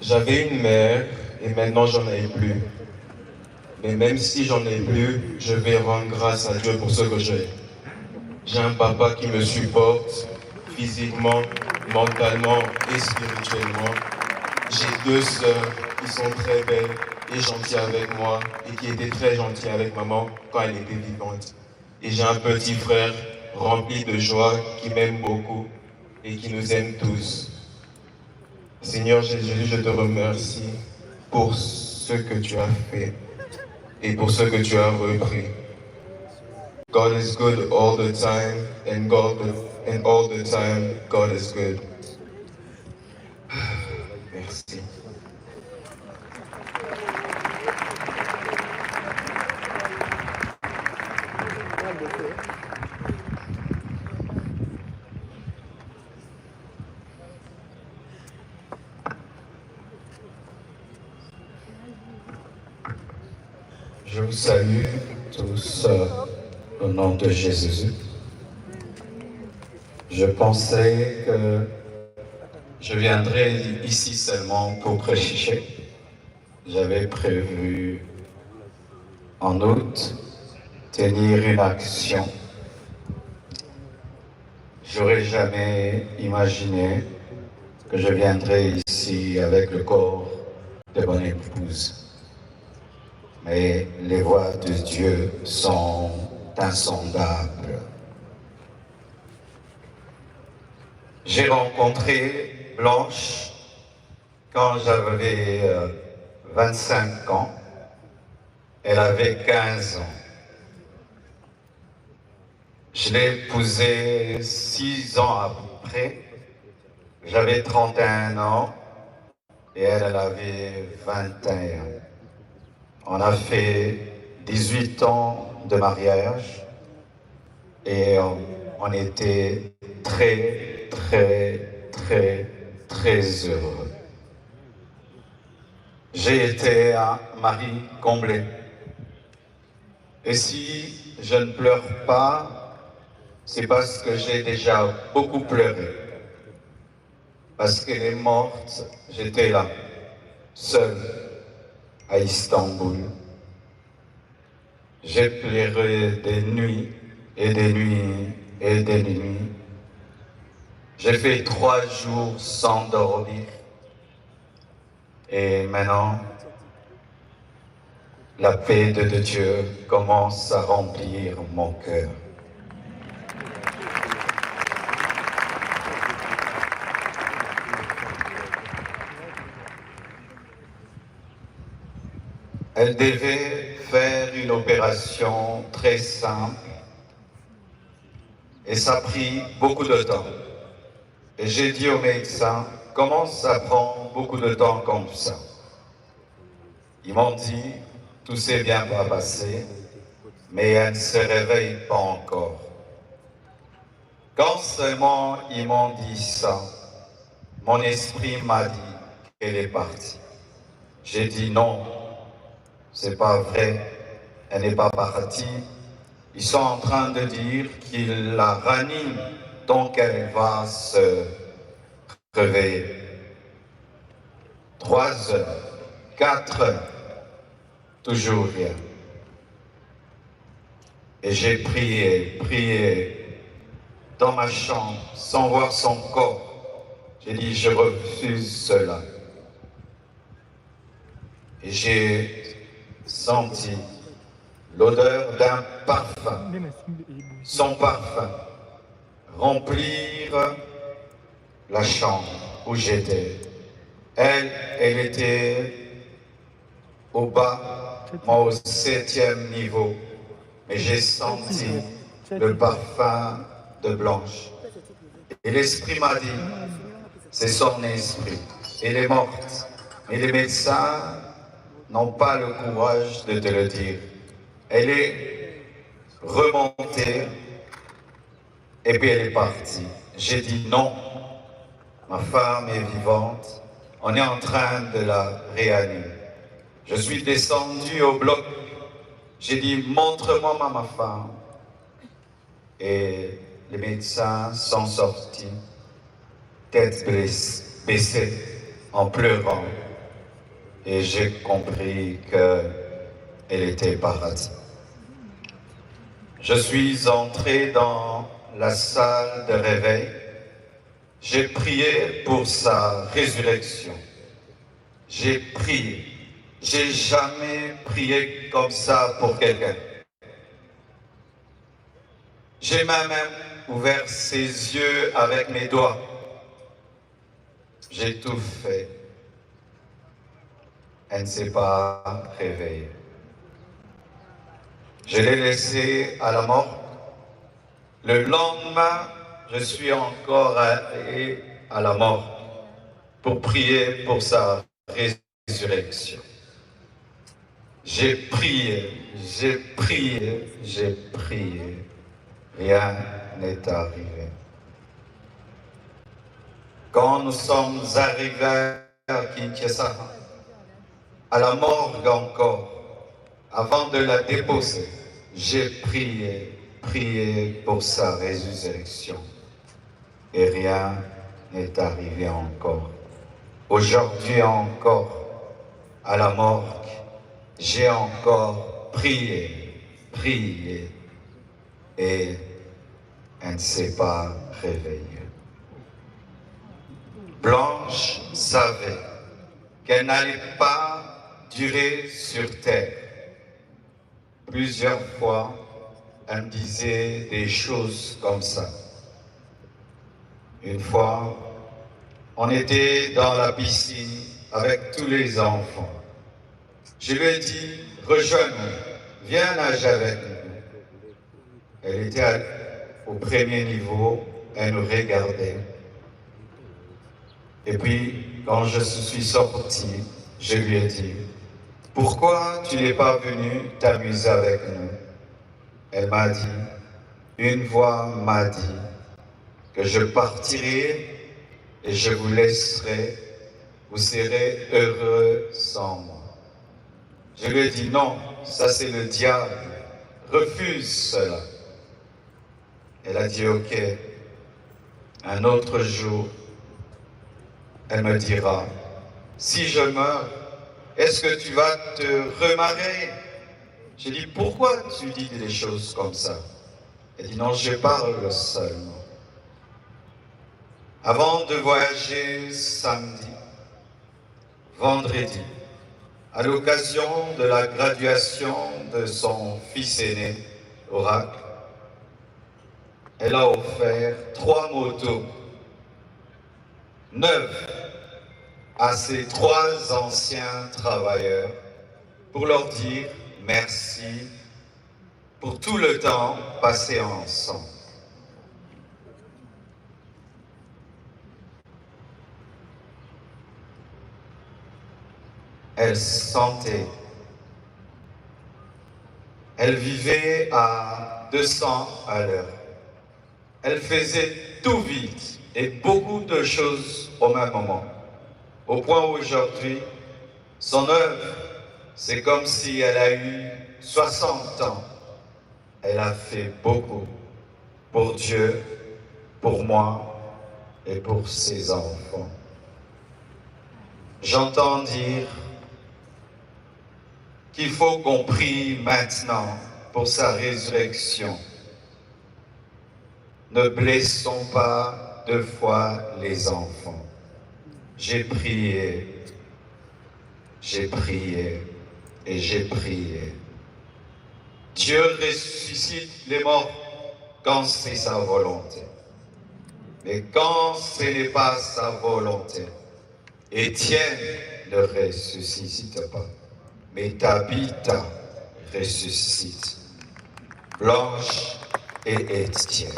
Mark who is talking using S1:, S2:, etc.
S1: J'avais une mère et maintenant j'en ai plus. Mais même si j'en ai plus, je vais rendre grâce à Dieu pour ce que j'ai. J'ai un papa qui me supporte physiquement, mentalement et spirituellement. J'ai deux sœurs qui sont très belles et gentilles avec moi et qui étaient très gentilles avec maman quand elle était vivante. Et j'ai un petit frère rempli de joie qui m'aime beaucoup et qui nous aime tous. Seigneur Jésus, je te remercie pour ce que tu as fait et pour ce que tu as repris. God is good all the time, and all the time, God is good. Merci.
S2: Je vous salue tous au nom de Jésus. Je pensais que je viendrais ici seulement pour prêcher. J'avais prévu en août tenir une action. J'aurais jamais imaginé que je viendrais ici avec le corps de mon épouse. Mais les voies de Dieu sont insondables. J'ai rencontré Blanche quand j'avais 25 ans. Elle avait 15 ans. Je l'ai épousée 6 ans après. J'avais 31 ans et elle avait 21. On a fait 18 ans de mariage et on était très, très, très, très heureux. J'ai été un mari comblé. Et si je ne pleure pas, c'est parce que j'ai déjà beaucoup pleuré. Parce qu'elle est morte, j'étais là, seul, à Istanbul. J'ai pleuré des nuits et des nuits et des nuits. J'ai fait 3 jours sans dormir. Et maintenant, la paix de Dieu commence à remplir mon cœur. Elle devait faire une opération très simple et ça a pris beaucoup de temps. Et j'ai dit au médecin, comment ça prend beaucoup de temps comme ça? Ils m'ont dit, tout s'est bien passé, mais elle ne se réveille pas encore. Quand seulement ils m'ont dit ça, mon esprit m'a dit qu'elle est partie. J'ai dit non, c'est pas vrai, elle n'est pas partie. Ils sont en train de dire qu'ils la raniment, donc elle va se réveiller. 3 heures, 4 heures, toujours rien. Et j'ai prié dans ma chambre, sans voir son corps. J'ai dit, je refuse cela. Et j'ai senti l'odeur d'un parfum, son parfum, remplir la chambre où j'étais. Elle était au bas, moi au 7e niveau, mais j'ai senti le parfum de Blanche. Et l'esprit m'a dit, c'est son esprit, elle est morte. Mais les médecins n'ont pas le courage de te le dire. Elle est remontée et puis elle est partie. J'ai dit non, ma femme est vivante, on est en train de la réanimer. Je suis descendu au bloc, j'ai dit montre-moi ma femme. Et les médecins sont sortis, tête baissée. en pleurant et j'ai compris qu'elle était paradis. Je suis entré dans la salle de réveil. J'ai prié pour sa résurrection. J'ai prié. J'ai jamais prié comme ça pour quelqu'un. J'ai même ouvert ses yeux avec mes doigts. J'ai tout fait. Elle ne s'est pas réveillée. Je l'ai laissée à la mort. Le lendemain, je suis encore allé à la mort pour prier pour sa résurrection. J'ai prié, j'ai prié, j'ai prié. Rien n'est arrivé. Quand nous sommes arrivés à Kinshasa, à la morgue encore, avant de la déposer, j'ai prié, prié pour sa résurrection. Et rien n'est arrivé encore. Aujourd'hui encore, à la morgue, j'ai encore prié, prié, et elle ne s'est pas réveillée. Blanche savait qu'elle n'allait pas durer sur terre. Plusieurs fois, elle me disait des choses comme ça. Une fois, on était dans la piscine avec tous les enfants. Je lui ai dit, rejoins-nous, viens nager avec nous. Elle était au premier niveau, elle nous regardait. Et puis, quand je suis sorti, je lui ai dit, pourquoi tu n'es pas venu t'amuser avec nous? Elle m'a dit, une voix m'a dit que je partirai et je vous laisserai, vous serez heureux sans moi. Je lui ai dit, non, ça c'est le diable, refuse cela. Elle a dit, ok, un autre jour, elle me dira, si je meurs, est-ce que tu vas te remarier? J'ai dit, pourquoi tu dis des choses comme ça? Elle dit, non, je parle seulement. Avant de voyager samedi, vendredi, à l'occasion de la graduation de son fils aîné, Oracle, elle a offert 3 motos neuves à ses 3 anciens travailleurs pour leur dire merci pour tout le temps passé ensemble. Elle sentait, elle vivait à 200 à l'heure. Elle faisait tout vite et beaucoup de choses au même moment. Au point où aujourd'hui, son œuvre, c'est comme si elle a eu 60 ans. Elle a fait beaucoup pour Dieu, pour moi et pour ses enfants. J'entends dire qu'il faut qu'on prie maintenant pour sa résurrection. Ne blessons pas 2 fois les enfants. J'ai prié et j'ai prié. Dieu ressuscite les morts quand c'est sa volonté. Mais quand ce n'est pas sa volonté, Étienne ne ressuscite pas. Mais Tabitha ressuscite. Blanche et Étienne.